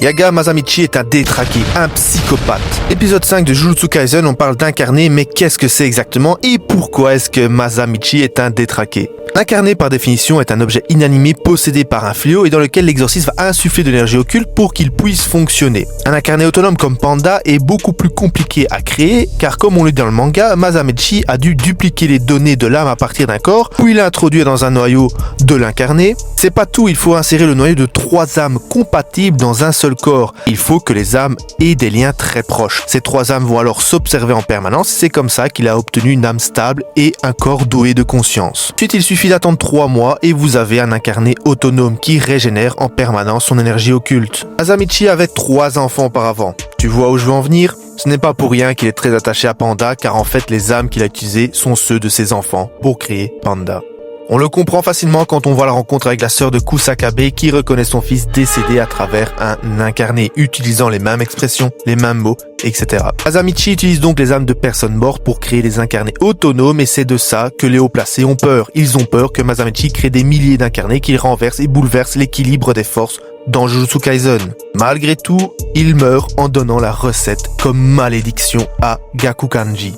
Yaga Masamichi est un détraqué, un psychopathe. Épisode 5 de Jujutsu Kaisen, on parle d'incarné, mais qu'est-ce que c'est exactement et pourquoi est-ce que Masamichi est un détraqué? L'incarné, par définition, est un objet inanimé possédé par un fléau et dans lequel l'exorcisme va insuffler de l'énergie occulte pour qu'il puisse fonctionner. Un incarné autonome comme Panda est beaucoup plus compliqué à créer, car comme on le dit dans le manga, Masamichi a dû dupliquer les données de l'âme à partir d'un corps, puis l'introduire dans un noyau de l'incarné. C'est pas tout, il faut insérer le noyau de 3 âmes compatibles dans un seul corps. Il faut que les âmes aient des liens très proches. Ces 3 âmes vont alors s'observer en permanence, c'est comme ça qu'il a obtenu une âme stable et un corps doué de conscience. Ensuite, il suffit d'attendre 3 mois et vous avez un incarné autonome qui régénère en permanence son énergie occulte. Masamichi avait 3 enfants auparavant. Tu vois où je veux en venir? Ce n'est pas pour rien qu'il est très attaché à Panda, car en fait les âmes qu'il a utilisées sont ceux de ses enfants pour créer Panda. On le comprend facilement quand on voit la rencontre avec la sœur de Kusakabe qui reconnaît son fils décédé à travers un incarné, utilisant les mêmes expressions, les mêmes mots, etc. Masamichi utilise donc les âmes de personnes mortes pour créer des incarnés autonomes et c'est de ça que les hauts placés ont peur. Ils ont peur que Masamichi crée des milliers d'incarnés qui renversent et bouleversent l'équilibre des forces dans Jujutsu Kaisen. Malgré tout, il meurt en donnant la recette comme malédiction à Gakukanji.